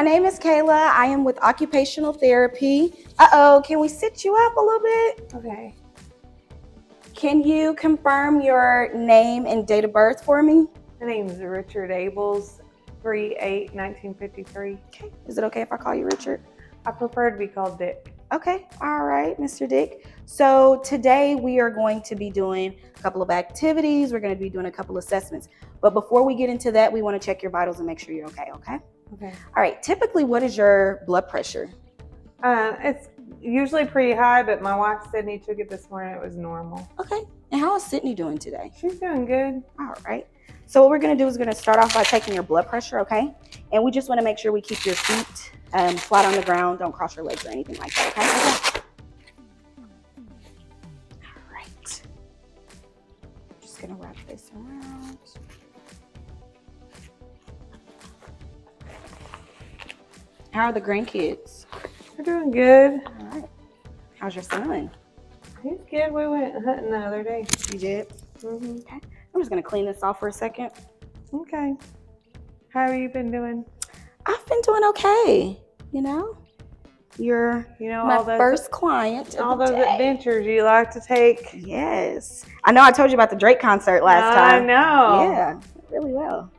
my name is Kayla. I am with occupational therapy. Can we sit you up a little bit? Okay. Can you confirm your name and date of birth for me? My name is Richard Abels, 3/8/1953. Okay. Is it okay if I call you Richard? I prefer to be called Dick. Okay. All right, Mr. Dick. So today we are going to be doing a couple of activities. We're going to be doing a couple of assessments. But before we get into that, we want to check your vitals and make sure you're okay, okay? Okay. All right. Typically, what is your blood pressure? It's usually pretty high, but my wife Sydney took it this morning. It was normal. Okay. And how is Sydney doing today? She's doing good. All right. So what we're going to do is we're going to start off by taking your blood pressure, okay? And we just want to make sure we keep your feet flat on the ground. Don't cross your legs or anything like that, okay? All right. Just going to wrap this around. How are the grandkids? They're doing good. All right. How's your son? He's good. We went hunting the other day. You did? Mm-hmm. Okay. I'm just going to clean this off for a second. Okay. How have you been doing? I've been doing okay, you know? You're my all those, first client. All those adventures you like to take. Yes. I know I told you about the Drake concert last time. I know. Yeah, really well.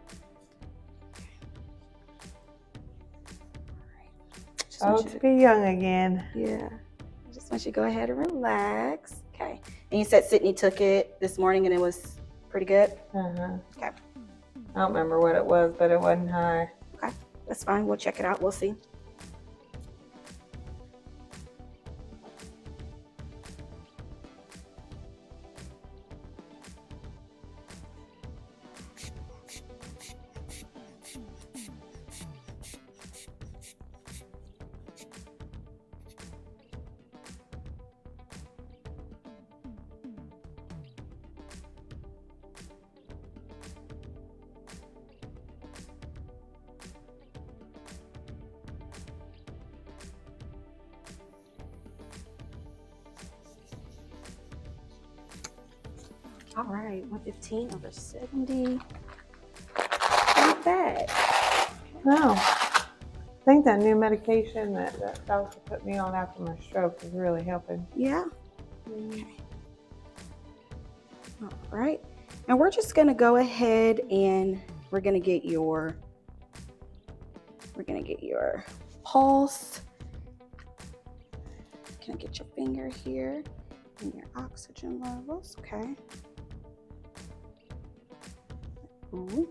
To be young again. Yeah. I just want you to go ahead and relax. Okay. And you said Sydney took it this morning and it was pretty good? Uh-huh. Okay. I don't remember what it was, but it wasn't high. Okay. That's fine. We'll check it out. We'll see. All right, 115 over 70. Not bad. No. I think that new medication that doctor put me on after my stroke is really helping. Yeah. Okay. All right. And we're just going to go ahead and we're going to get your pulse. Can I get your finger here and your oxygen levels? Okay. Ooh.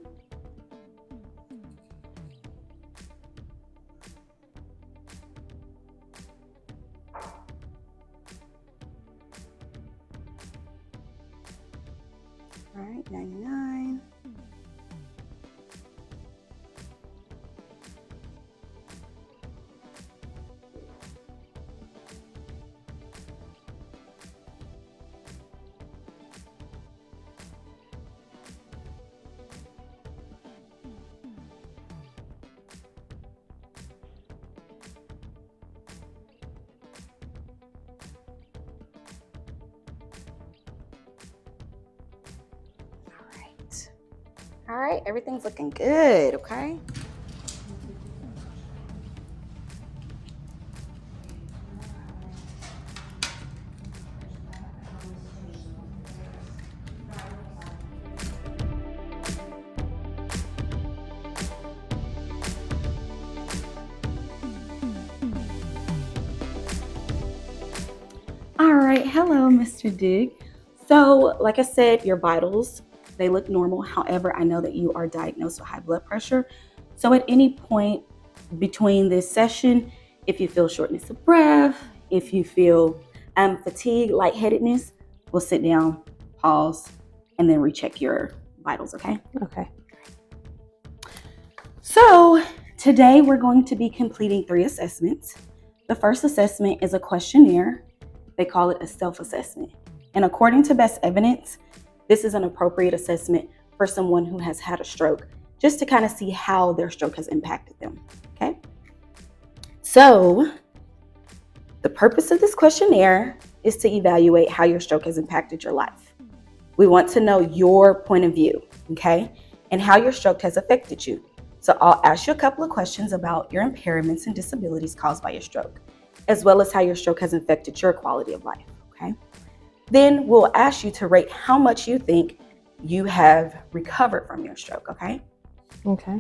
All right, 99. All right, everything's looking good, okay? All right, hello, Mr. Dig. So, like I said, your vitals, they look normal. However, I know that you are diagnosed with high blood pressure. So at any point between this session, if you feel shortness of breath, if you feel fatigue, lightheadedness, we'll sit down, pause, and then recheck your vitals, okay? Okay. So today we're going to be completing 3 assessments. The first assessment is a questionnaire. They call it a self-assessment. And according to best evidence, this is an appropriate assessment for someone who has had a stroke, just to kind of see how their stroke has impacted them, okay? So the purpose of this questionnaire is to evaluate how your stroke has impacted your life. We want to know your point of view, okay? And how your stroke has affected you. So I'll ask you a couple of questions about your impairments and disabilities caused by your stroke, as well as how your stroke has affected your quality of life, okay? Then we'll ask you to rate how much you think you have recovered from your stroke, okay? Okay.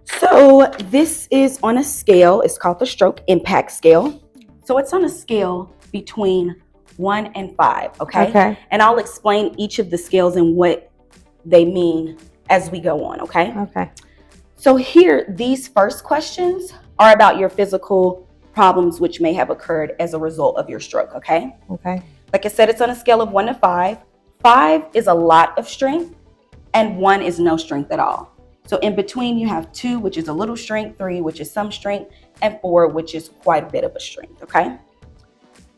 So this is on a scale, it's called the stroke impact scale. So it's on a scale between 1 and 5, okay? Okay. And I'll explain each of the scales and what they mean as we go on, okay? Okay. So here, these first questions are about your physical problems which may have occurred as a result of your stroke, okay? Okay. Like I said, it's on a scale of 1 to 5. 5 is a lot of strength and 1 is no strength at all. So in between you have 2, which is a little strength, 3, which is some strength, and 4, which is quite a bit of a strength, okay?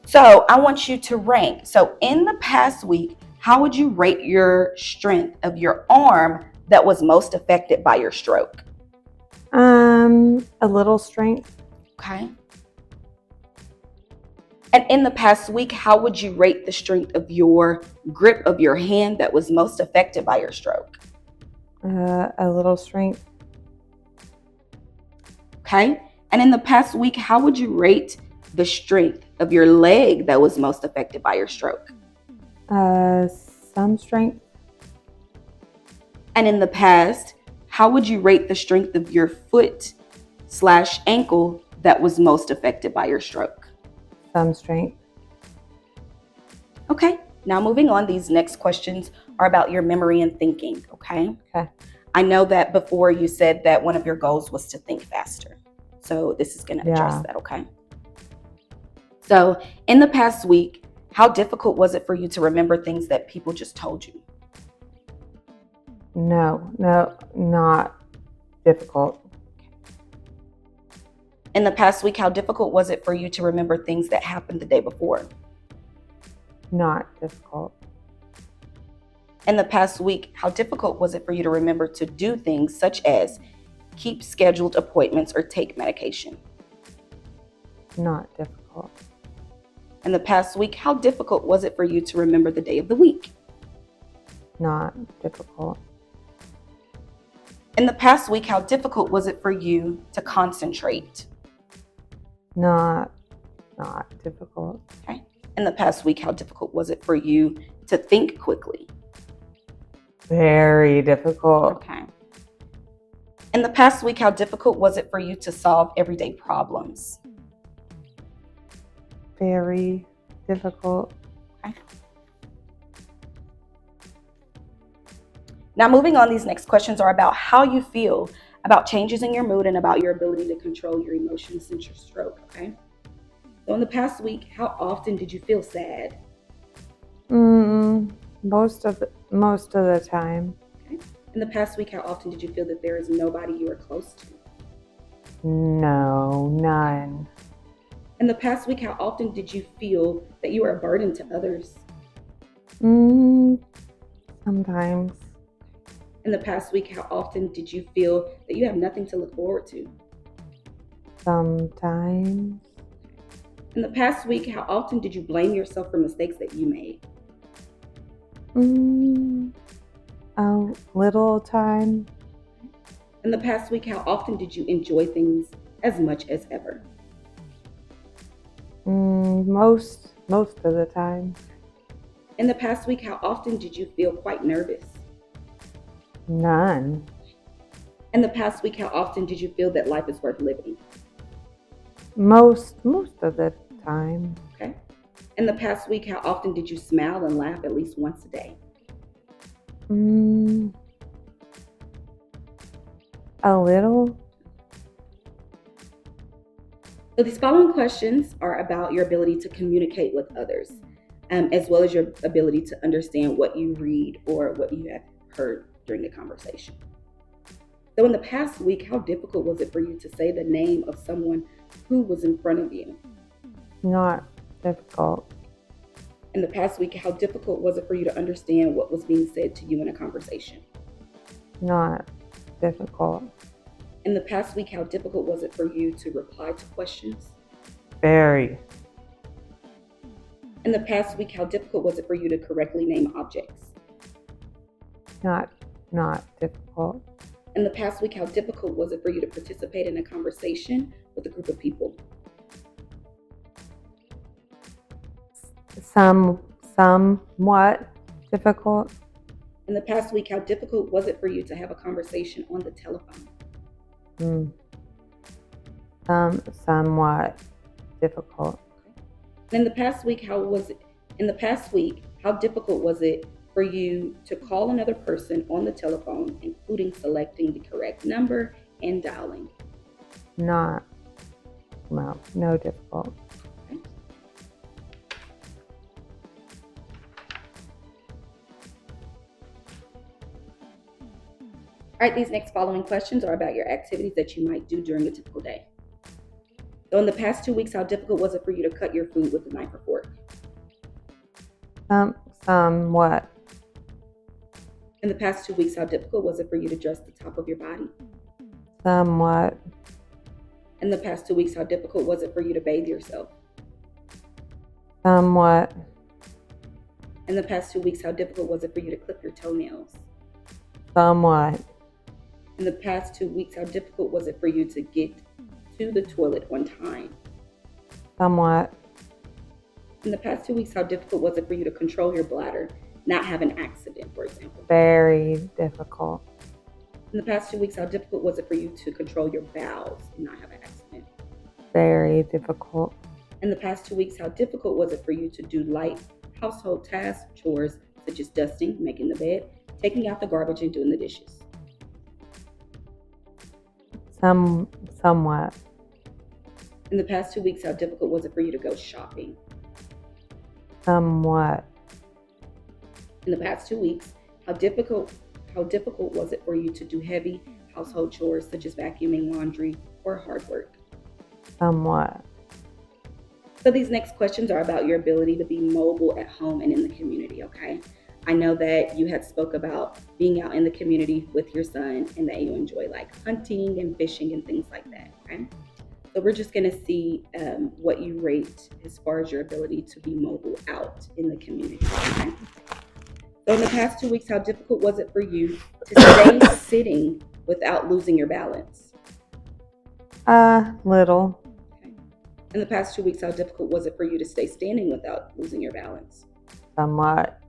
So I want you to rank. So in the past week, how would you rate your strength of your arm that was most affected by your stroke? A little strength. Okay. And in the past week, how would you rate the strength of your grip of your hand that was most affected by your stroke? A little strength. Okay. And in the past week, how would you rate the strength of your leg that was most affected by your stroke? Some strength. And in the past, how would you rate the strength of your foot/ankle that was most affected by your stroke? Some strength. Okay. Now moving on, these next questions are about your memory and thinking, okay? Okay. I know that before you said that one of your goals was to think faster. So this is going to address that, okay? So in the past week, how difficult was it for you to remember things that people just told you? No, not difficult. In the past week, how difficult was it for you to remember things that happened the day before? Not difficult. In the past week, how difficult was it for you to remember to do things such as keep scheduled appointments or take medication? Not difficult. In the past week, how difficult was it for you to remember the day of the week? Not difficult. In the past week, how difficult was it for you to concentrate? Not difficult. Okay. In the past week, how difficult was it for you to think quickly? Very difficult. Okay. In the past week, how difficult was it for you to solve everyday problems? Very difficult. Okay. Now, moving on, these next questions are about how you feel about changes in your mood and about your ability to control your emotions since your stroke, okay? So in the past week, how often did you feel sad? Most of the time. Okay. In the past week, how often did you feel that there is nobody you are close to? No, none. In the past week, how often did you feel that you are a burden to others? Sometimes. In the past week, how often did you feel that you have nothing to look forward to? Sometimes. In the past week, how often did you blame yourself for mistakes that you made? A little time. In the past week, how often did you enjoy things as much as ever? Most of the time. In the past week, how often did you feel quite nervous? None. In the past week, how often did you feel that life is worth living? Most of the time. Okay. In the past week, how often did you smile and laugh at least once a day? A little. So these following questions are about your ability to communicate with others, as well as your ability to understand what you read or what you have heard during the conversation. So in the past week, how difficult was it for you to say the name of someone who was in front of you? Not difficult. In the past week, how difficult was it for you to understand what was being said to you in a conversation? Not difficult. In the past week, how difficult was it for you to reply to questions? Very. In the past week, how difficult was it for you to correctly name objects? Not difficult. In the past week, how difficult was it for you to participate in a conversation with a group of people? Somewhat difficult. In the past week, how difficult was it for you to have a conversation on the telephone? Somewhat difficult. In the past week, how difficult was it for you to call another person on the telephone, including selecting the correct number and dialing? No difficult. Okay. All right, these next following questions are about your activities that you might do during a typical day. So in the past 2 weeks, how difficult was it for you to cut your food with a knife or fork? Somewhat. In the past 2 weeks, how difficult was it for you to dress the top of your body? Somewhat. In the past 2 weeks, how difficult was it for you to bathe yourself? Somewhat. In the past 2 weeks, how difficult was it for you to clip your toenails? Somewhat. In the past 2 weeks, how difficult was it for you to get to the toilet on time? Somewhat. In the past 2 weeks, how difficult was it for you to control your bladder, not have an accident, for example? Very difficult. In the past 2 weeks, how difficult was it for you to control your bowels and not have an accident? Very difficult. In the past 2 weeks, how difficult was it for you to do light household tasks, chores, such as dusting, making the bed, taking out the garbage, and doing the dishes? Somewhat. In the past 2 weeks, how difficult was it for you to go shopping? Somewhat. In the past 2 weeks, how difficult was it for you to do heavy household chores such as vacuuming, laundry, or hard work? Somewhat. So these next questions are about your ability to be mobile at home and in the community, okay? I know that you had spoke about being out in the community with your son and that you enjoy like hunting and fishing and things like that, okay? So we're just gonna see what you rate as far as your ability to be mobile out in the community, okay? So in the past 2 weeks, how difficult was it for you to stay sitting without losing your balance? Little. Okay. In the past 2 weeks, how difficult was it for you to stay standing without losing your balance? Somewhat.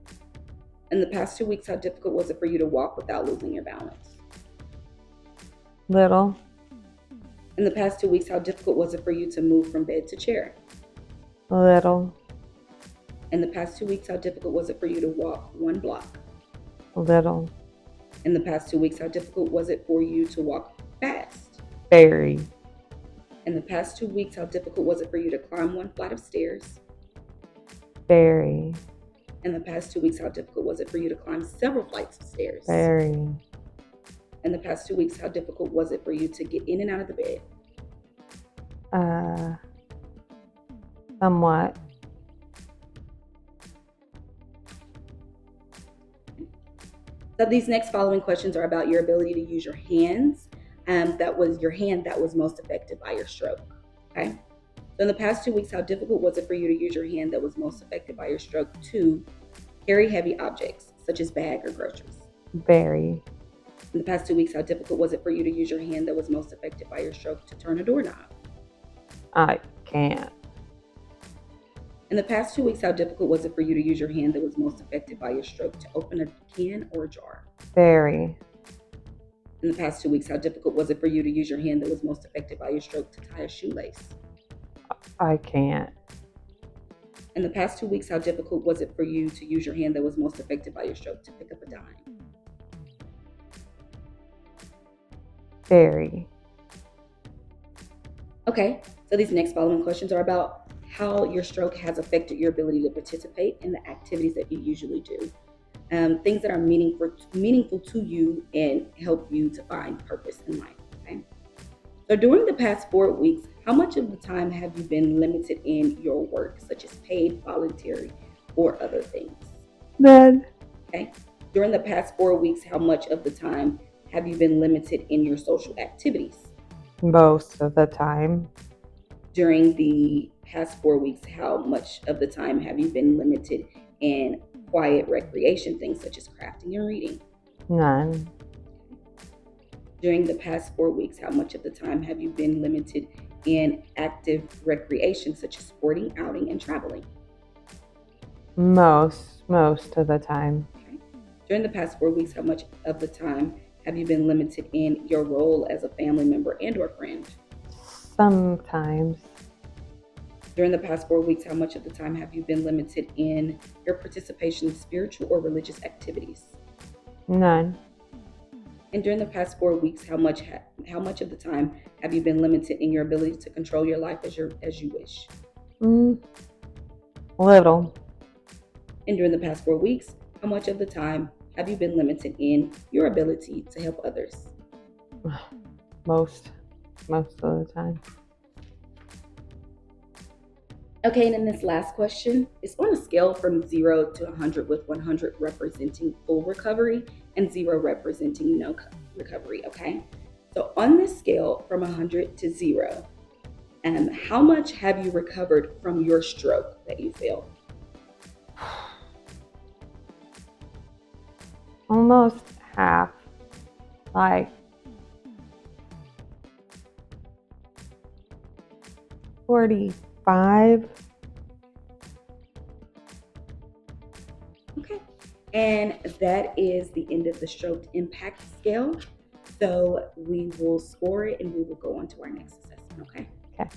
In the past 2 weeks, how difficult was it for you to walk without losing your balance? Little. In the past 2 weeks, how difficult was it for you to move from bed to chair? Little. In the past 2 weeks, how difficult was it for you to walk 1 block? Little. In the past 2 weeks, how difficult was it for you to walk fast? Very. In the past 2 weeks, how difficult was it for you to climb 1 flight of stairs? Very. In the past 2 weeks, how difficult was it for you to climb several flights of stairs? Very. In the past 2 weeks, how difficult was it for you to get in and out of the bed? Somewhat. So these next following questions are about your ability to use your hands. That was your hand that was most affected by your stroke. Okay. So in the past 2 weeks, how difficult was it for you to use your hand that was most affected by your stroke to carry heavy objects, such as bag or groceries? Very. In the past 2 weeks, how difficult was it for you to use your hand that was most affected by your stroke to turn a doorknob? I can't. In the past 2 weeks, how difficult was it for you to use your hand that was most affected by your stroke to open a can or a jar? Very. In the past 2 weeks, how difficult was it for you to use your hand that was most affected by your stroke to tie a shoelace? I can't. In the past 2 weeks, how difficult was it for you to use your hand that was most affected by your stroke to pick up a dime? Very. Okay, so these next following questions are about how your stroke has affected your ability to participate in the activities that you usually do. Things that are meaningful to you and help you to find purpose in life. Okay. So during the past 4 weeks, how much of the time have you been limited in your work, such as paid, voluntary, or other things? None. Okay. During the past 4 weeks, how much of the time have you been limited in your social activities? Most of the time. During the past 4 weeks, how much of the time have you been limited in quiet recreation things such as crafting and reading? None. During the past 4 weeks, how much of the time have you been limited in active recreation, such as sporting, outing, and traveling? Most of the time. Okay. During the past 4 weeks, how much of the time have you been limited in your role as a family member and or friend? Sometimes. During the past 4 weeks, how much of the time have you been limited in your participation in spiritual or religious activities? None. And during the past 4 weeks, how much of the time have you been limited in your ability to control your life as you wish? Mm, little. And during the past 4 weeks, how much of the time have you been limited in your ability to help others? Most of the time. Okay, and then this last question is on a scale from 0 to 100, with 100 representing full recovery and 0 representing no recovery. Okay, so on this scale from 100 to 0, how much have you recovered from your stroke that you feel? Almost half. Like 45. Okay, and that is the end of the stroke impact scale. So we will score it and we will go on to our next assessment. Okay. Okay.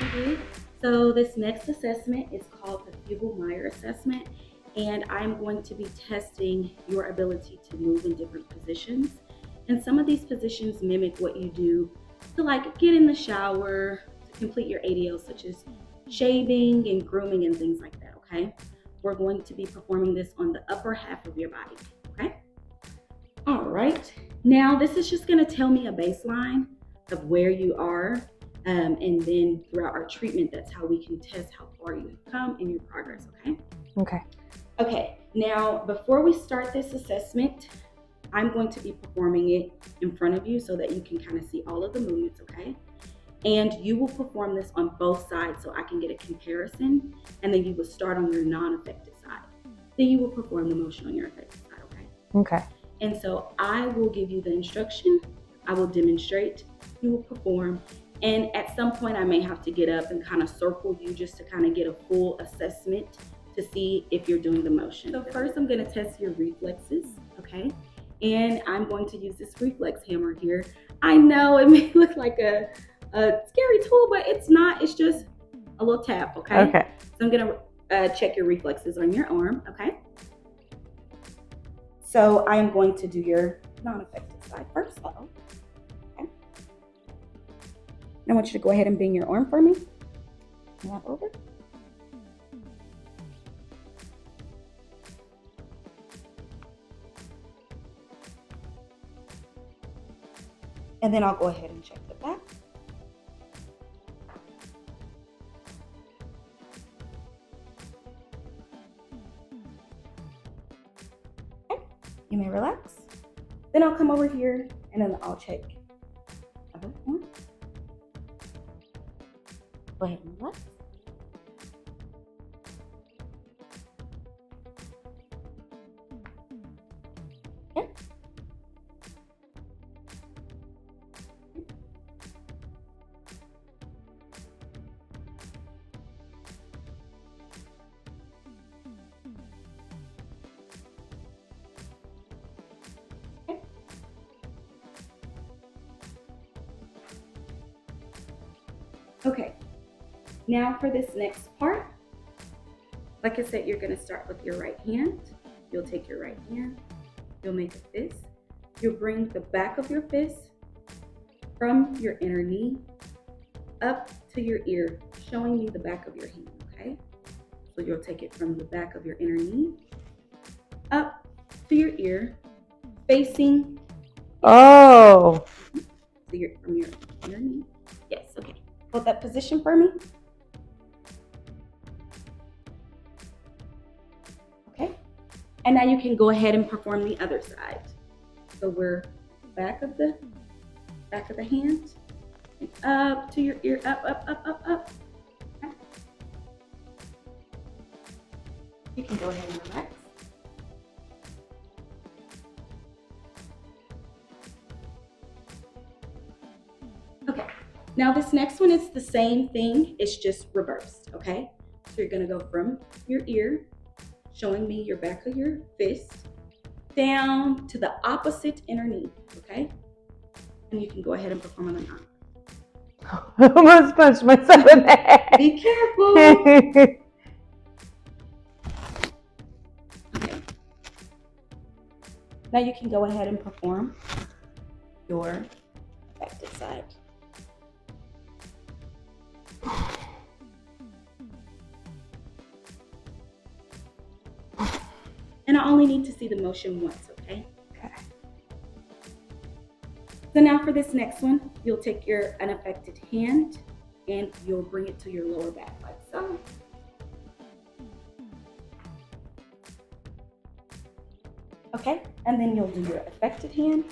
Okay, so this next assessment is called the Fugel-Meyer assessment, and I'm going to be testing your ability to move in different positions. And some of these positions mimic what you do to like get in the shower, to complete your ADL, such as shaving and grooming and things like that, okay? We're going to be performing this on the upper half of your body, okay? All right, now this is just gonna tell me a baseline of where you are, and then throughout our treatment, that's how we can test how far you have come in your progress, okay? Okay. Okay, now before we start this assessment, I'm going to be performing it in front of you so that you can kind of see all of the movements, okay? And you will perform this on both sides so I can get a comparison, and then you will start on your non-affected side. Then you will perform the motion on your affected side, okay? Okay. And so I will give you the instruction, I will demonstrate, you will perform, and at some point I may have to get up and kind of circle you just to kind of get a full assessment to see if you're doing the motion. So first I'm going to test your reflexes, okay? And I'm going to use this reflex hammer here. I know it may look like a scary tool, but it's not. It's just a little tap, okay? Okay. So I'm going to check your reflexes on your arm, okay? So I am going to do your non-affected side first, though. Okay. I want you to go ahead and bend your arm for me. Come over. And then I'll go ahead and check the back. Okay. You may relax. Then I'll come over here and then I'll check. Go ahead and relax. Okay. Okay. Okay. Now for this next part, like I said, you're going to start with your right hand. You'll take your right hand, you'll make a fist. You'll bring the back of your fist from your inner knee up to your ear, showing me the back of your hand, okay? So you'll take it from the back of your inner knee up to your ear, facing. Oh. So you're from your inner knee. Yes, okay. Hold that position for me. Okay. And now you can go ahead and perform the other side. So we're back of the hand, and up to your ear, up, up, up, up, up. Okay. You can go ahead and relax. Okay, now this next one is the same thing, it's just reversed, okay? So you're gonna go from your ear, showing me your back of your fist, down to the opposite inner knee, okay? And you can go ahead and perform on the knot. I almost punched myself in the head. Be careful. Okay. Now you can go ahead and perform your affected side. And I only need to see the motion once, okay? Okay. So now for this next one, you'll take your unaffected hand and you'll bring it to your lower back like so. Okay, and then you'll do your affected hand.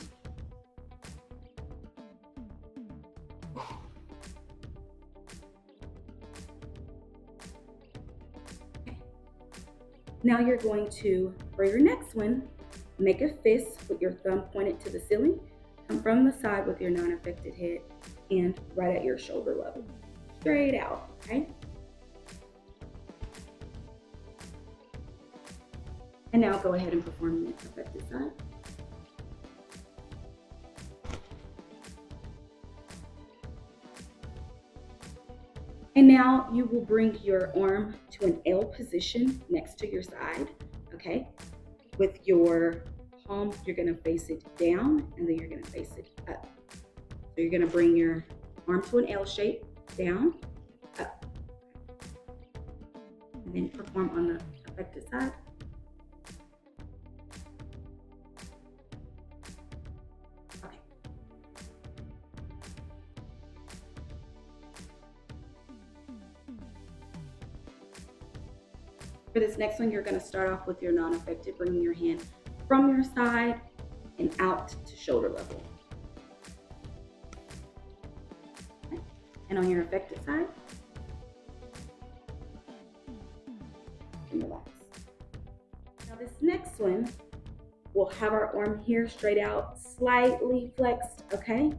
Now you're going to, for your next one, make a fist with your thumb pointed to the ceiling. Come from the side with your non-affected head and right at your shoulder level. Straight out, okay? And now go ahead and perform the affected side. And now you will bring your arm to an L position next to your side, okay? With your palm, you're gonna face it down and then you're gonna face it up. So you're gonna bring your arm to an L shape, down, up. And then perform on the affected side. Okay. For this next one, you're gonna start off with your non-affected, bringing your hand from your side and out to shoulder level. Okay. And on your affected side, and relax. Now this next one, we'll have our arm here straight out, slightly flexed, okay?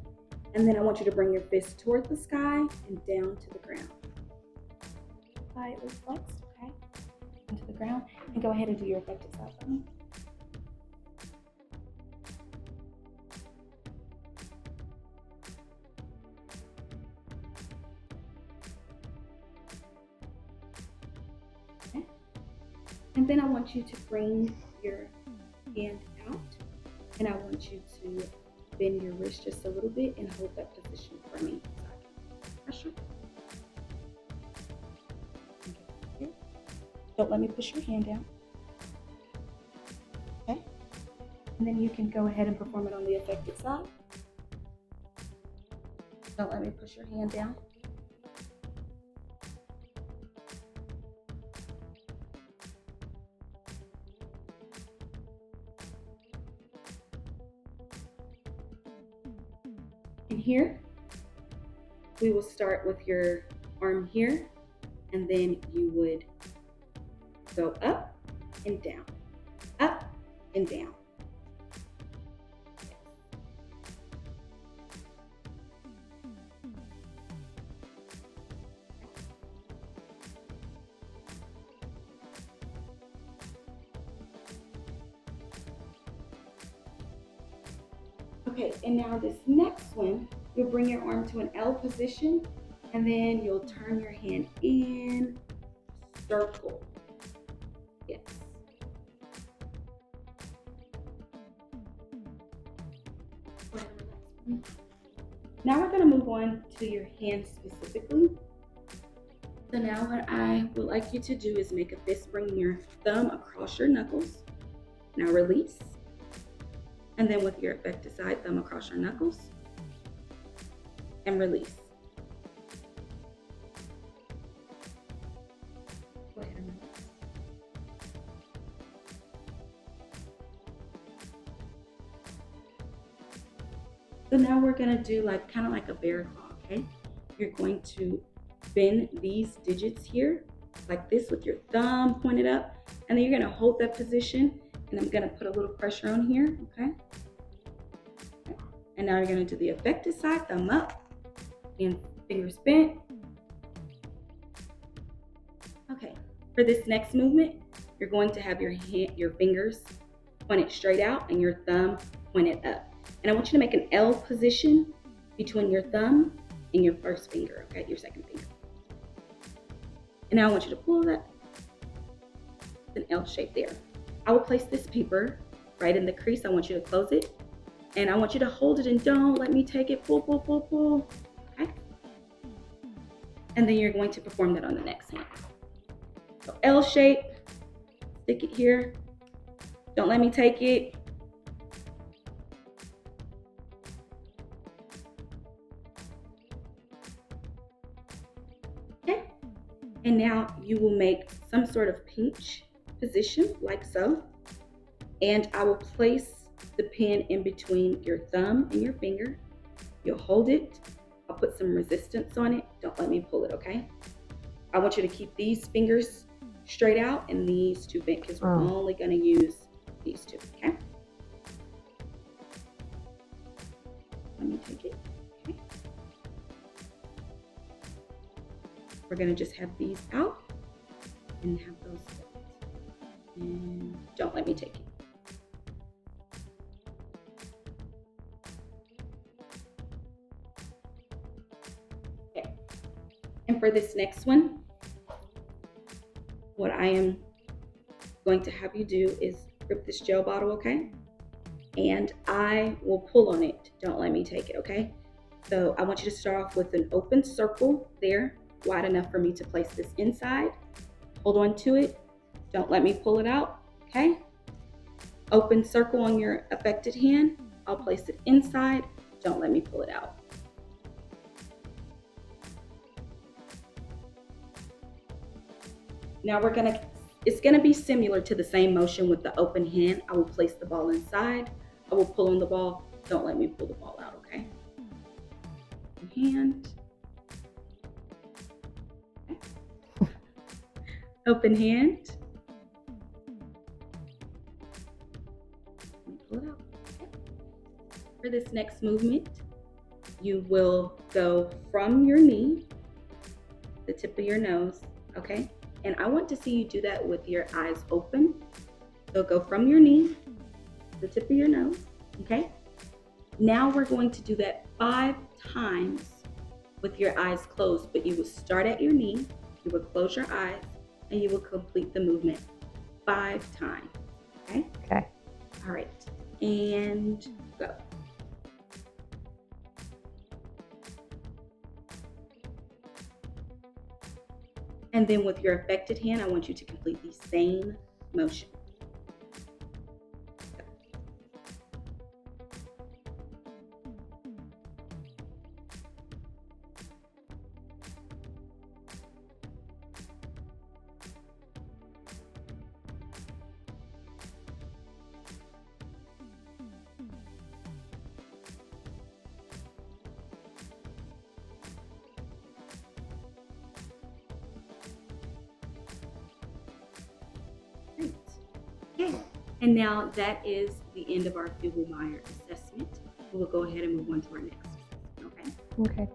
And then I want you to bring your fist toward the sky and down to the ground. Slightly flexed, okay? Into the ground, and go ahead and do your affected side for me. Okay. And then I want you to bring your hand out, and I want you to bend your wrist just a little bit and hold that position for me. Pressure. Okay. Don't let me push your hand down. Okay. And then you can go ahead and perform it on the affected side. Don't let me push your hand down. And here, we will start with your arm here, and then you would go up and down, up and down. Okay, and now this next one, you'll bring your arm to an L position, and then you'll turn your hand in, circle. Yes. Now we're gonna move on to your hand specifically. So now what I would like you to do is make a fist, bring your thumb across your knuckles. Now release. And then with your affected side, thumb across your knuckles and release. Go ahead and release. So now we're gonna do like kind of like a bear claw, okay? You're going to bend these digits here like this with your thumb pointed up, and then you're gonna hold that position, and I'm gonna put a little pressure on here, okay? And now you're gonna do the affected side, thumb up, and fingers bent. Okay, for this next movement, you're going to have your fingers pointed straight out and your thumb pointed up. And I want you to make an L position between your thumb and your first finger, okay, your second finger. And now I want you to pull that, an L shape there. I will place this paper right in the crease. I want you to close it. And I want you to hold it and don't let me take it. Pull, pull, pull, pull. Okay? And then you're going to perform that on the next hand. So L shape, stick it here. Don't let me take it. Okay? And now you will make some sort of pinch position like so. And I will place the pen in between your thumb and your finger. You'll hold it. I'll put some resistance on it. Don't let me pull it, okay? I want you to keep these fingers straight out and these two bent because we're only going to use these two, okay? Let me take it, okay? We're going to just have these out and have those bent. And don't let me take it. Okay. And for this next one, what I am going to have you do is grip this gel bottle, okay? And I will pull on it. Don't let me take it, okay? So I want you to start off with an open circle there, wide enough for me to place this inside. Hold on to it. Don't let me pull it out, okay? Open circle on your affected hand. I'll place it inside. Don't let me pull it out. Now it's gonna be similar to the same motion with the open hand. I will place the ball inside. I will pull on the ball. Don't let me pull the ball out, okay? Hand. Okay. Open hand. Pull it out. Okay. For this next movement, you will go from your knee, the tip of your nose, okay? And I want to see you do that with your eyes open. So go from your knee, the tip of your nose, okay? Now we're going to do that 5 times with your eyes closed, but you will start at your knee, you will close your eyes, and you will complete the movement 5 times, okay? Okay. All right, and go. And then with your affected hand, I want you to complete the same motion. Great. Okay. And now that is the end of our Fugel-Meyer assessment. We will go ahead and move on to our next assessment, okay? Okay.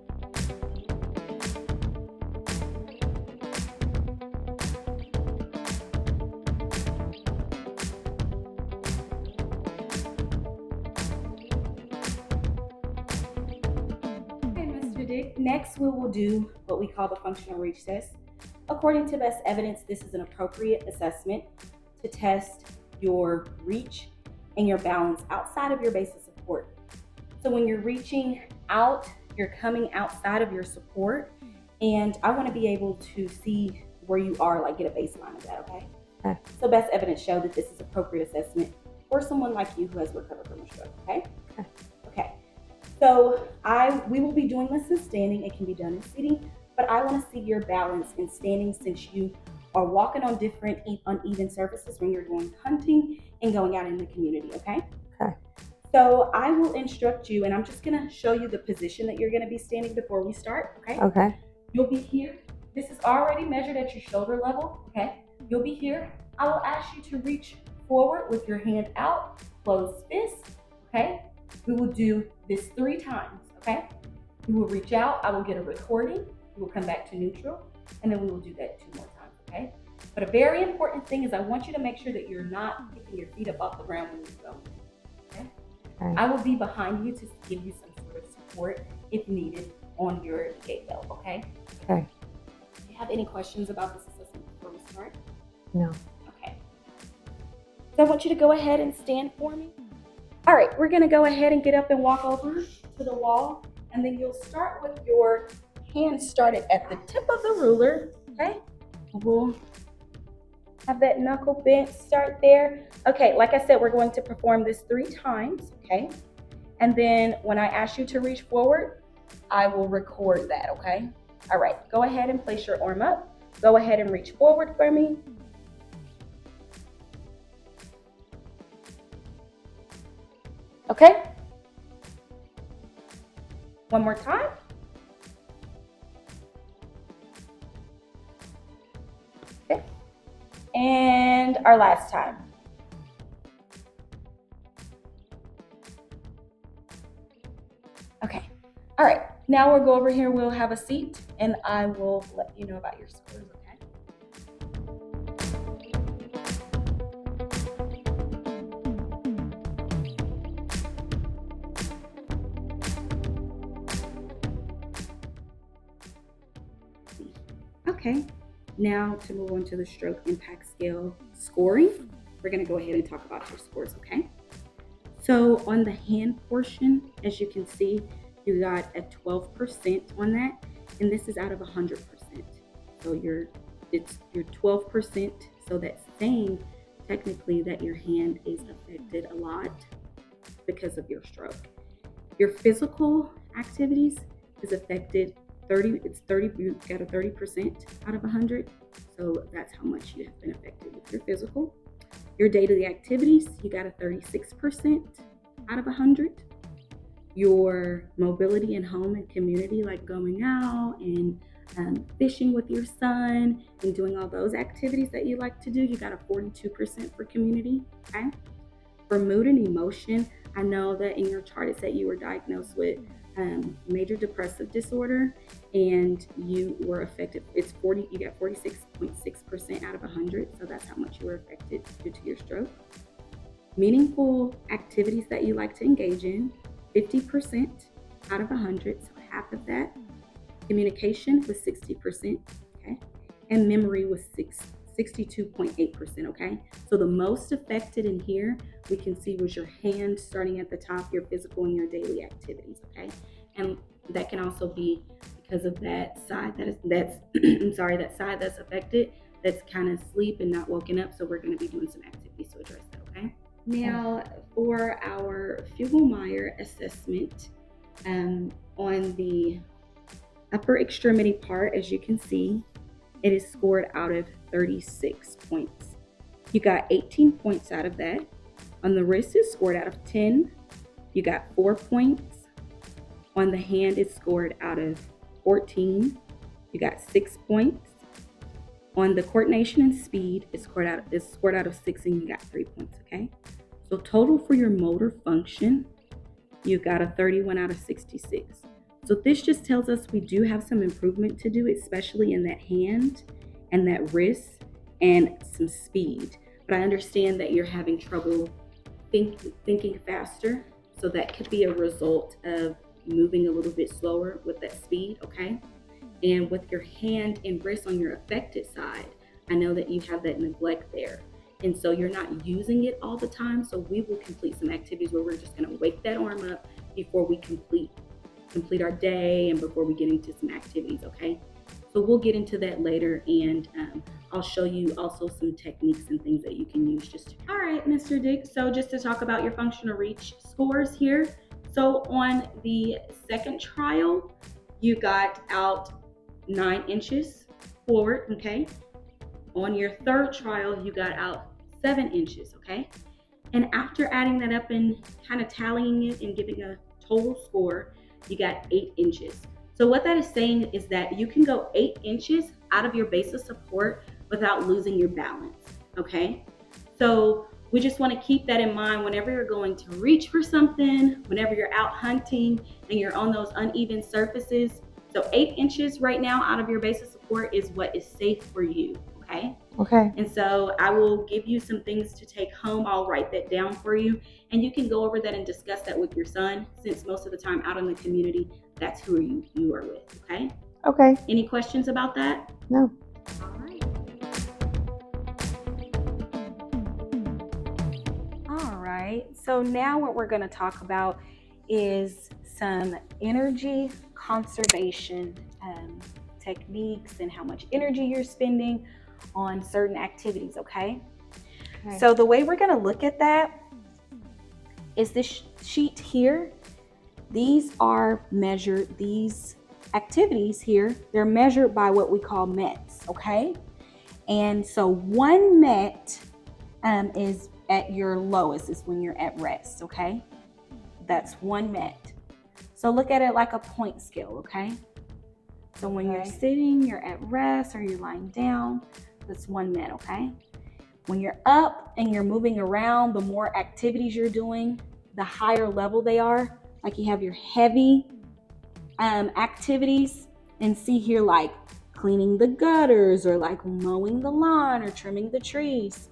Okay, Mr. Dick. Next, we will do what we call the functional reach test. According to best evidence, this is an appropriate assessment to test your reach and your balance outside of your base of support. So when you're reaching out, you're coming outside of your support, and I want to be able to see where you are, like get a baseline of that, okay? Okay. So best evidence show that this is appropriate assessment for someone like you who has recovered from a stroke, okay? Okay. Okay. So we will be doing this in standing. It can be done in sitting, but I want to see your balance in standing since you are walking on different uneven surfaces when you're going hunting and going out in the community, okay? Okay. So I will instruct you, and I'm just gonna show you the position that you're gonna be standing before we start, okay? Okay. You'll be here. This is already measured at your shoulder level, okay? You'll be here. I will ask you to reach forward with your hand out, closed fist, okay? We will do this 3 times, okay? You will reach out, I will get a recording, we will come back to neutral, and then we will do that 2 more times, okay? But a very important thing is I want you to make sure that you're not picking your feet up off the ground when you go, okay? Okay. I will be behind you to give you some sort of support if needed on your gait belt, okay? Okay. Do you have any questions about this assessment before we start? No. Okay. So I want you to go ahead and stand for me. All right, we're gonna go ahead and get up and walk over to the wall, and then you'll start with your hands started at the tip of the ruler, okay? We'll have that knuckle bent, start there. Okay, like I said, we're going to perform this 3 times, okay? And then when I ask you to reach forward, I will record that, okay? All right, go ahead and place your arm up. Go ahead and reach forward for me. Okay? One more time. Okay. And our last time. Okay. All right. Now we'll go over here. We'll have a seat, and I will let you know about your scores, okay? Okay. Now to move on to the stroke impact scale scoring, we're going to go ahead and talk about your scores, okay? So on the hand portion, as you can see, you got a 12% on that, and this is out of 100%. So you're 12%. So that's saying technically that your hand is affected a lot because of your stroke. Your physical activities is affected 30. It's 30. You got a 30% out of 100. So that's how much you have been affected with your physical. Your daily activities, you got a 36% out of 100. Your mobility in home and community, like going out and fishing with your son and doing all those activities that you like to do, you got a 42% for community, okay? For mood and emotion, I know that in your chart it said you were diagnosed with major depressive disorder, and you were affected. It's 40. You got 46.6% out of 100. So that's how much you were affected due to your stroke. Meaningful activities that you like to engage in, 50% out of 100. So half of that. Communication was 60%. Okay, and memory was 62.8%. Okay, so the most affected in here we can see was your hand starting at the top, your physical and your daily activities. Okay, and that can also be because of that side that's I'm sorry, that side that's affected, that's kind of asleep and not woken up. So we're going to be doing some activities to address that. Okay, now for our Fugel-Meyer assessment, on the upper extremity part, as you can see, it is scored out of 36 points. You got 18 points out of that. On the wrist, it's scored out of 10. You got 4 points. On the hand, it's scored out of 14. You got 6 points. On the coordination and speed, it's scored out of 6, and you got 3 points. Okay, so total for your motor function, you got a 31 out of 66. So this just tells us we do have some improvement to do, especially in that hand and that wrist and some speed. But I understand that you're having trouble thinking faster. So that could be a result of moving a little bit slower with that speed, okay? And with your hand and wrist on your affected side, I know that you have that neglect there. And so you're not using it all the time. So we will complete some activities where we're just gonna wake that arm up before we complete our day and before we get into some activities, okay? So we'll get into that later, and I'll show you also some techniques and things that you can use all right, Mr. Dick. So just to talk about your functional reach scores here. So on the second trial, you got out 9 inches forward, okay? On your third trial, you got out 7 inches, okay? And after adding that up and kind of tallying it and giving a total score, you got 8 inches. So what that is saying is that you can go 8 inches out of your base of support without losing your balance. Okay? So we just want to keep that in mind whenever you're going to reach for something, whenever you're out hunting and you're on those uneven surfaces. So 8 inches right now out of your base of support is what is safe for you. Okay? Okay. And so I will give you some things to take home. I'll write that down for you. And you can go over that and discuss that with your son, since most of the time out in the community, that's who you are with. Okay? Okay. Any questions about that? No. All right. All right. So now what we're going to talk about is some energy conservation techniques and how much energy you're spending on certain activities. Okay? So the way we're going to look at that is this sheet here. These are measured, these activities here, they're measured by what we call METs, okay? And so 1 MET is at your lowest, is when you're at rest, okay? That's 1 MET. So look at it like a point scale, okay? So when you're sitting, you're at rest, or you're lying down, that's 1 MET, okay? When you're up and you're moving around, the more activities you're doing, the higher level they are. Like you have your heavy activities, and see here like cleaning the gutters or like mowing the lawn or trimming the trees.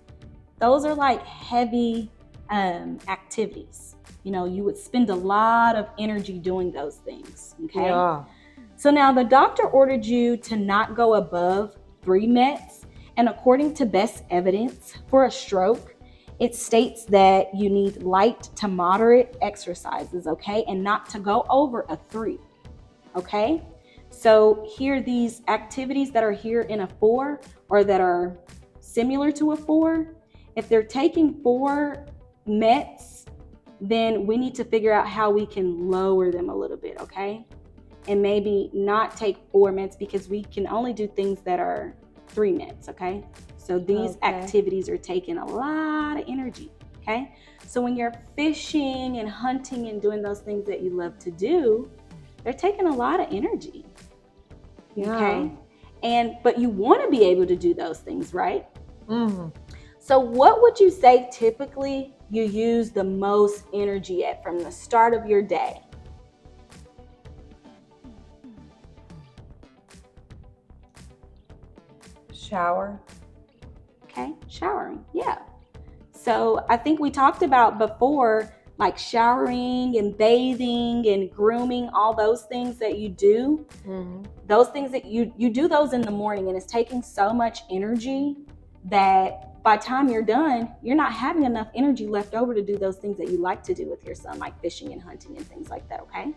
Those are like heavy activities. You know, you would spend a lot of energy doing those things, okay? Yeah. So now the doctor ordered you to not go above 3 METs. And according to best evidence for a stroke, it states that you need light to moderate exercises, okay? And not to go over a 3, okay? So here, these activities that are here in a 4 or that are similar to a 4, if they're taking 4 METs, then we need to figure out how we can lower them a little bit, okay? And maybe not take 4 METs, because we can only do things that are 3 METs, okay? So these activities are taking a lot of energy, okay? So when you're fishing and hunting and doing those things that you love to do, they're taking a lot of energy, okay? But you want to be able to do those things, right? Mm-hmm. So what would you say typically you use the most energy at from the start of your day? Shower. Okay, showering, yeah. So I think we talked about before, like showering and bathing and grooming, all those things that you do. Mm-hmm. Those things that you do those in the morning, and it's taking so much energy that by the time you're done, you're not having enough energy left over to do those things that you like to do with your son, like fishing and hunting and things like that, okay?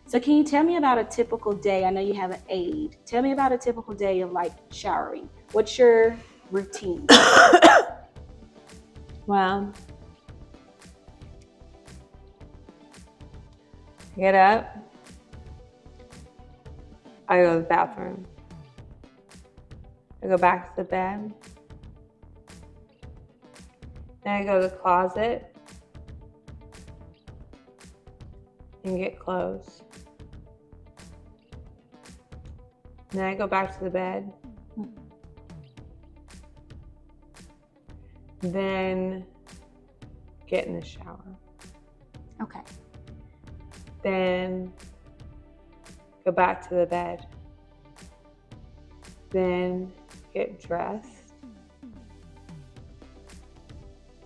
So can you tell me about a typical day? I know you have an aide. Tell me about a typical day of like showering. What's your routine? Well, get up. I go to the bathroom. I go back to the bed. Then I go to the closet and get clothes. Then I go back to the bed. Then get in the shower. Okay. Then go back to the bed. Then get dressed.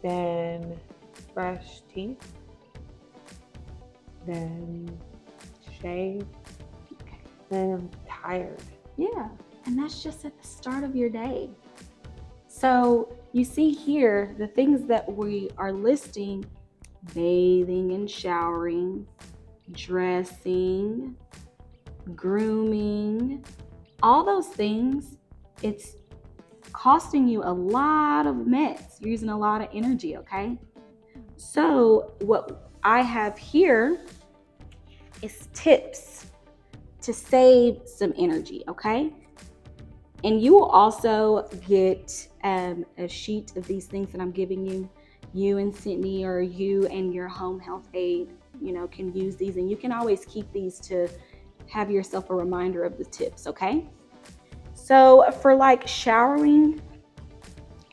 Then brush teeth. Then shave. Okay. Then I'm tired. Yeah, and that's just at the start of your day. So you see here, the things that we are listing: bathing and showering, dressing, grooming, all those things, it's costing you a lot of METs. You're using a lot of energy, okay? So what I have here is tips to save some energy, okay? And you will also get a sheet of these things that I'm giving you. you and Sydney or you and your home health aide, can use these, and you can always keep these to have yourself a reminder of the tips, okay? So for like showering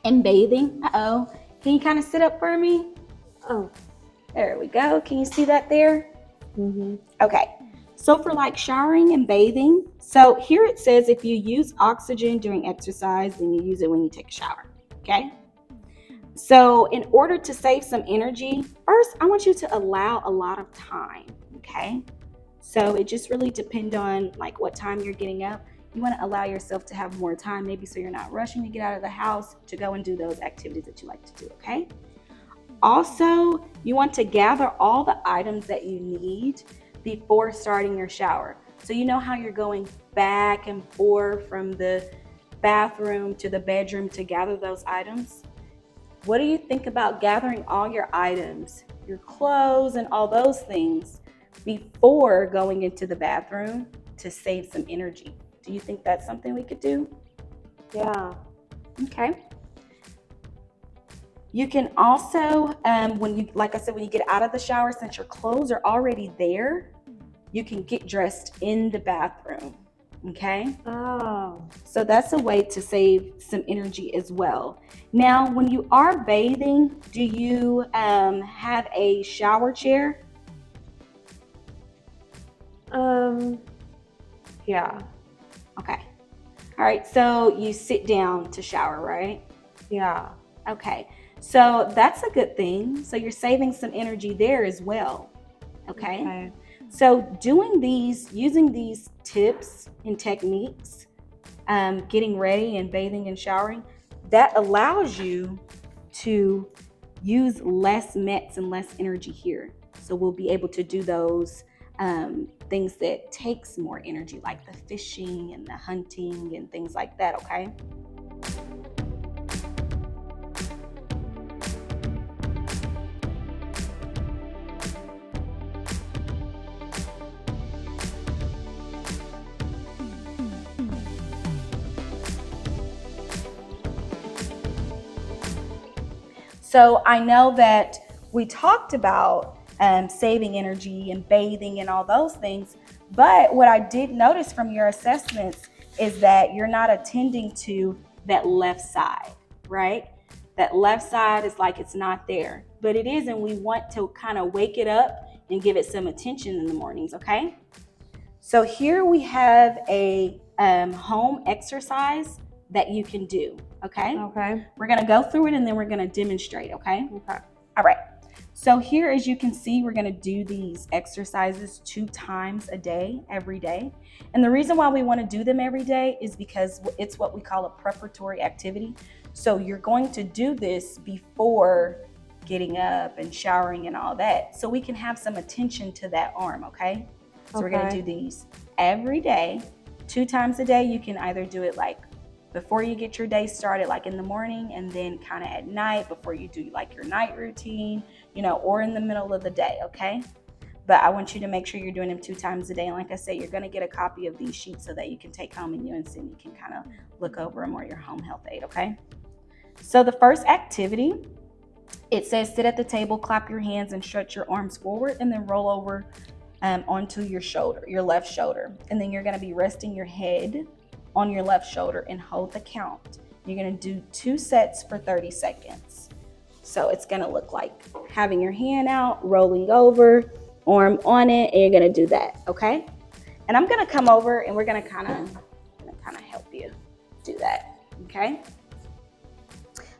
and bathing, can you kind of sit up for me? Oh. There we go. Can you see that there? Mm-hmm. Okay. So for like showering and bathing, so here it says if you use oxygen during exercise, then you use it when you take a shower, okay? So in order to save some energy, first I want you to allow a lot of time, okay? So it just really depends on like what time you're getting up. You want to allow yourself to have more time, maybe so you're not rushing to get out of the house to go and do those activities that you like to do, okay? Also, you want to gather all the items that you need before starting your shower. So you know how you're going back and forth from the bathroom to the bedroom to gather those items? What do you think about gathering all your items, your clothes and all those things before going into the bathroom to save some energy? Do you think that's something we could do? Yeah. Okay. You can also, like I said, when you get out of the shower, since your clothes are already there, you can get dressed in the bathroom. Okay. Oh. So that's a way to save some energy as well. Now, when you are bathing, do you have a shower chair? Yeah. Okay. All right. So you sit down to shower, right? Yeah. Okay. So that's a good thing. So you're saving some energy there as well. Okay. So using these tips and techniques, getting ready and bathing and showering, that allows you to use less meds and less energy here. So we'll be able to do those things that takes more energy, like the fishing and the hunting and things like that, okay? So I know that we talked about saving energy and bathing and all those things, but what I did notice from your assessments is that you're not attending to that left side, right? That left side is like it's not there, but it is, and we want to kind of wake it up and give it some attention in the mornings, okay? So here we have a home exercise that you can do, okay? Okay. We're gonna go through it and then we're gonna demonstrate, okay? Okay. All right. So here, as you can see, we're gonna do these exercises 2 times a day, every day. And the reason why we wanna do them every day is because it's what we call a preparatory activity. So you're going to do this before getting up and showering and all that. So we can have some attention to that arm, okay? So we're gonna do these every day, 2 times a day. You can either do it like before you get your day started, like in the morning, and then kind of at night before you do like your night routine, or in the middle of the day, okay? But I want you to make sure you're doing them 2 times a day. And like I said, you're gonna get a copy of these sheets so that you can take home and you and Sydney can kind of look over them or your home health aide, okay? So the first activity, it says sit at the table, clap your hands and stretch your arms forward and then roll over onto your shoulder, your left shoulder. And then you're gonna be resting your head on your left shoulder and hold the count. You're gonna do 2 sets for 30 seconds. So it's gonna look like having your hand out, rolling over, arm on it, and you're gonna do that, okay? And I'm gonna come over and we're gonna kind of help you do that, okay?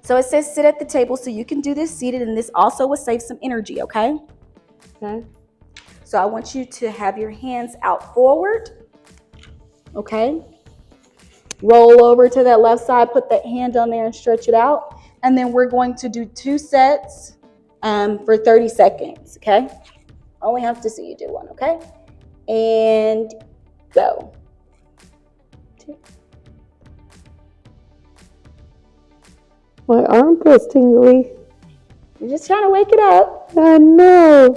So it says sit at the table, so you can do this seated, and this also will save some energy, okay? Okay. So I want you to have your hands out forward, okay? Roll over to that left side, put that hand on there and stretch it out. And then we're going to do 2 sets for 30 seconds, okay? Only have to see you do one, okay? And go. 2. My arm feels tingly. You're just trying to wake it up. I know.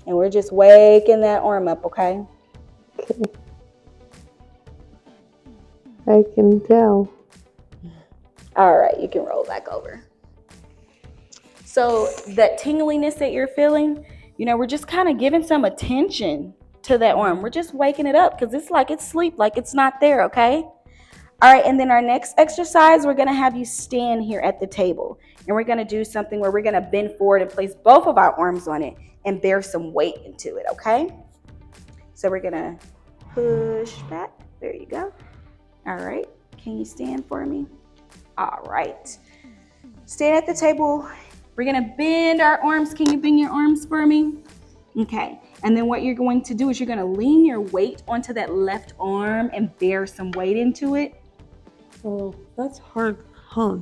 And we're just waking that arm up, okay? Okay. I can tell. All right, you can roll back over. So that tingliness that you're feeling, we're just kind of giving some attention to that arm. We're just waking it up because it's like it's sleep, like it's not there, okay? All right, and then our next exercise, we're gonna have you stand here at the table. And we're gonna do something where we're gonna bend forward and place both of our arms on it and bear some weight into it, okay? So we're gonna push back. There you go. All right, can you stand for me? All right. Stand at the table. We're gonna bend our arms. Can you bend your arms for me? Okay. And then what you're going to do is you're gonna lean your weight onto that left arm and bear some weight into it. Oh, that's hard, huh?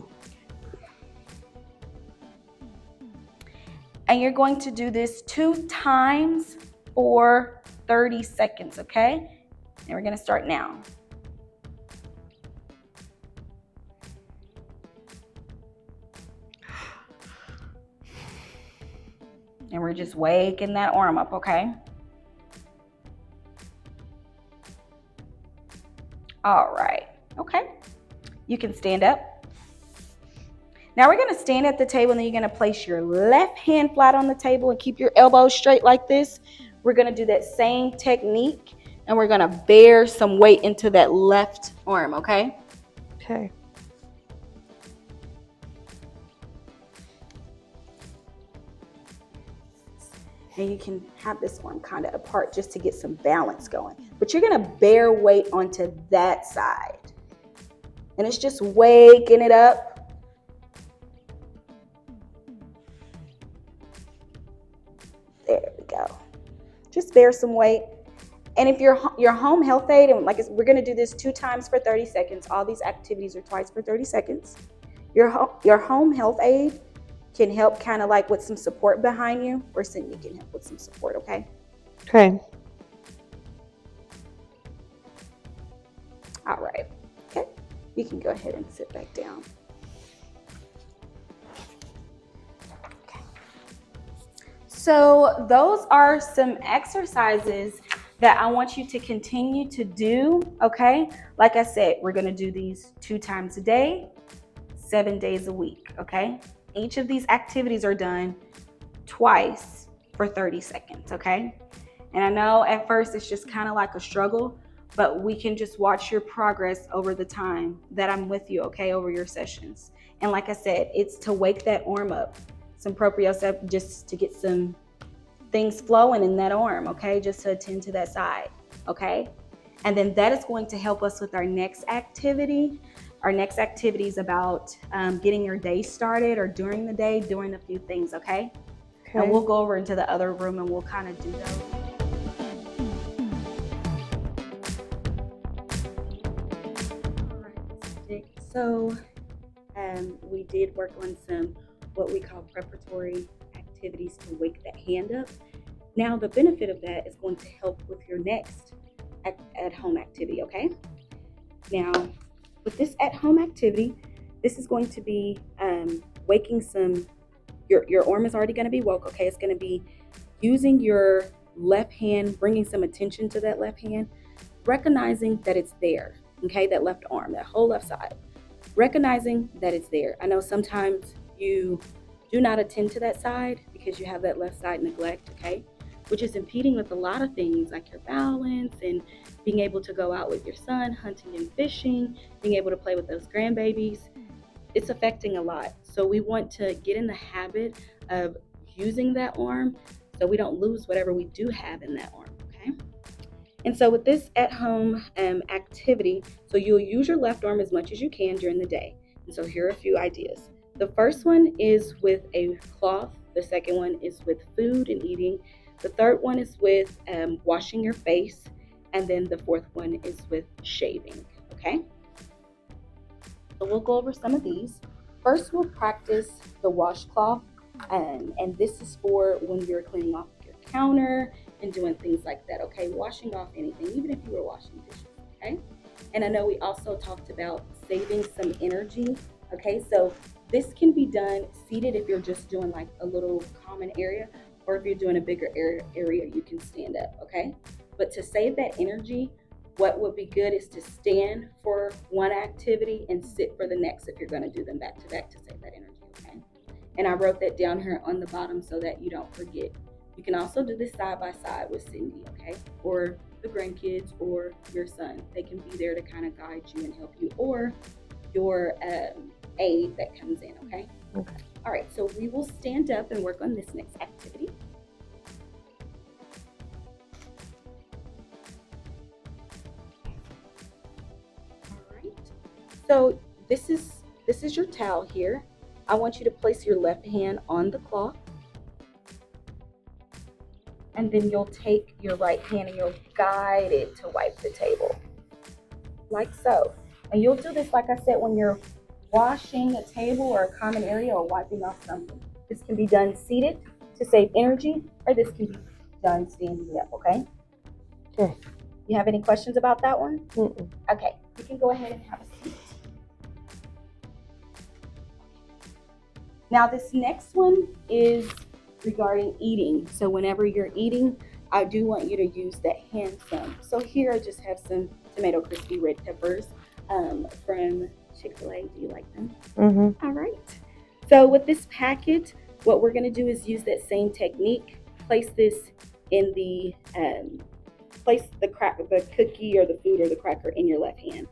And you're going to do this 2 times for 30 seconds, okay? And we're gonna start now. And we're just waking that arm up, okay? All right, okay. You can stand up. Now we're gonna stand at the table and then you're gonna place your left hand flat on the table and keep your elbows straight like this. We're gonna do that same technique and we're gonna bear some weight into that left arm, okay? Okay. And you can have this arm kind of apart just to get some balance going. But you're gonna bear weight onto that side. And it's just waking it up. There we go. Just bear some weight. And if your home health aid, and we're gonna do this 2 times for 30 seconds. All these activities are twice for 30 seconds. Your home health aid can help kind of like with some support behind you, or Cindy can help with some support, okay? Okay. All right, okay. You can go ahead and sit back down. Okay. So those are some exercises that I want you to continue to do, okay? Like I said, we're gonna do these 2 times a day, 7 days a week, okay? Each of these activities are done twice for 30 seconds, okay? And I know at first it's just kind of like a struggle, but we can just watch your progress over the time that I'm with you, okay, over your sessions. And like I said, it's to wake that arm up, some proprioception, just to get some things flowing in that arm, okay, just to attend to that side, okay? And then that is going to help us with our next activity. Our next activity is about getting your day started, or during the day, doing a few things, okay? And we'll go over into the other room and we'll kind of do those. So we did work on some what we call preparatory activities to wake that hand up. Now the benefit of that is going to help with your next at-home activity, okay? Now with this at-home activity, this is going to be waking some, your arm is already going to be woke, okay? It's going to be using your left hand, bringing some attention to that left hand, recognizing that it's there, okay? That left arm, that whole left side. Recognizing that it's there. I know sometimes you do not attend to that side because you have that left side neglect, okay? Which is impeding with a lot of things like your balance and being able to go out with your son, hunting and fishing, being able to play with those grandbabies. It's affecting a lot. So we want to get in the habit of using that arm so we don't lose whatever we do have in that arm, okay? And so with this at-home activity, so you'll use your left arm as much as you can during the day. And so here are a few ideas. The first one is with a cloth. The second one is with food and eating. The third one is with washing your face. And then the fourth one is with shaving, okay? So we'll go over some of these. First, we'll practice the washcloth. And this is for when you're cleaning off your counter and doing things like that, okay? Washing off anything, even if you were washing dishes, okay? And I know we also talked about saving some energy, okay? So this can be done seated if you're just doing like a little common area, or if you're doing a bigger area, you can stand up, okay? But to save that energy, what would be good is to stand for one activity and sit for the next if you're going to do them back to back to save that energy, okay? And I wrote that down here on the bottom so that you don't forget. You can also do this side by side with Cindy, okay? Or the grandkids or your son. They can be there to kind of guide you and help you, or your aide that comes in, okay? Okay. All right, so we will stand up and work on this next activity. All right, so this is your towel here. I want you to place your left hand on the cloth, and then you'll take your right hand and you'll guide it to wipe the table, like so. And you'll do this, like I said, when you're washing a table or a common area or wiping off something. This can be done seated to save energy, or this can be done standing up, okay? Okay. You have any questions about that one? Mm-mm. Okay, you can go ahead and have a seat. Now this next one is regarding eating. So whenever you're eating, I do want you to use that hand thumb. So here I just have some tomato crispy red peppers from Chick-fil-A. Do you like them? Mm-hmm. All right. So with this packet, what we're going to do is use that same technique. Place this in the place the cookie or the food or the cracker in your left hand.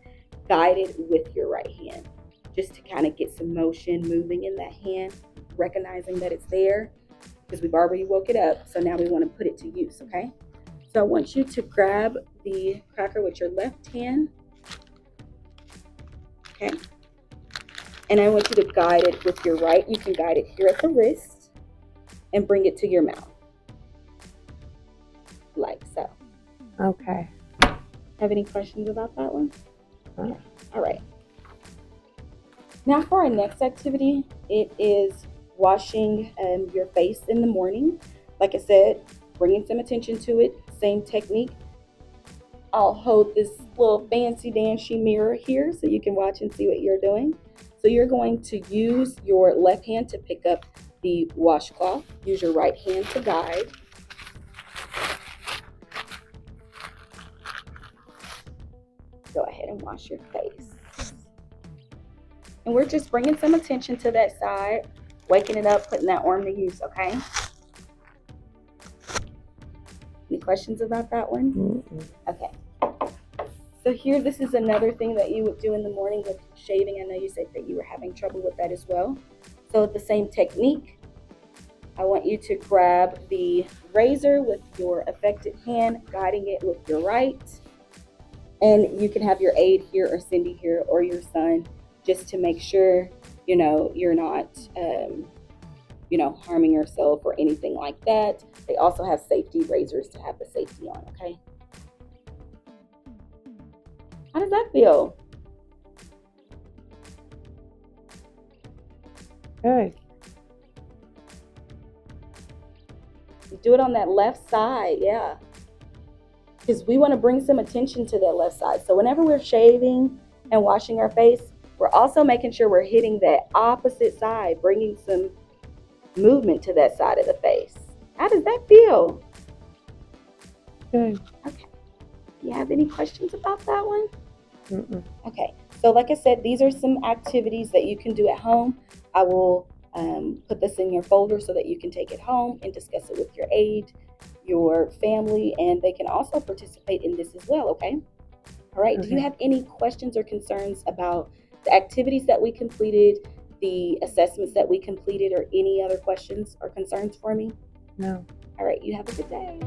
Guide it with your right hand, just to kind of get some motion moving in that hand, recognizing that it's there, because we've already woke it up. So now we want to put it to use, okay? So I want you to grab the cracker with your left hand, okay? And I want you to guide it with your right. You can guide it here at the wrist and bring it to your mouth, like so. Okay. Have any questions about that one? No. All right. Now for our next activity, it is washing your face in the morning. Like I said, bringing some attention to it, same technique. I'll hold this little fancy dancy mirror here so you can watch and see what you're doing. So you're going to use your left hand to pick up the washcloth. Use your right hand to guide. Go ahead and wash your face. And we're just bringing some attention to that side, waking it up, putting that arm to use, okay? Any questions about that one? Mm-mm. Okay. So here, this is another thing that you would do in the morning with shaving. I know you said that you were having trouble with that as well. So the same technique, I want you to grab the razor with your affected hand, guiding it with your right. And you can have your aide here or Cindy here or your son, just to make sure, you're not, harming yourself or anything like that. They also have safety razors to have the safety on, okay? How does that feel? Good. Do it on that left side, yeah. Because we want to bring some attention to that left side. So whenever we're shaving and washing our face, we're also making sure we're hitting that opposite side, bringing some movement to that side of the face. How does that feel? Good. Okay. You have any questions about that one? Mm-mm. Okay. So like I said, these are some activities that you can do at home. I will put this in your folder so that you can take it home and discuss it with your aide, your family, and they can also participate in this as well, okay? All right. Okay. Do you have any questions or concerns about the activities that we completed, the assessments that we completed, or any other questions or concerns for me? No. All right. You have a good day.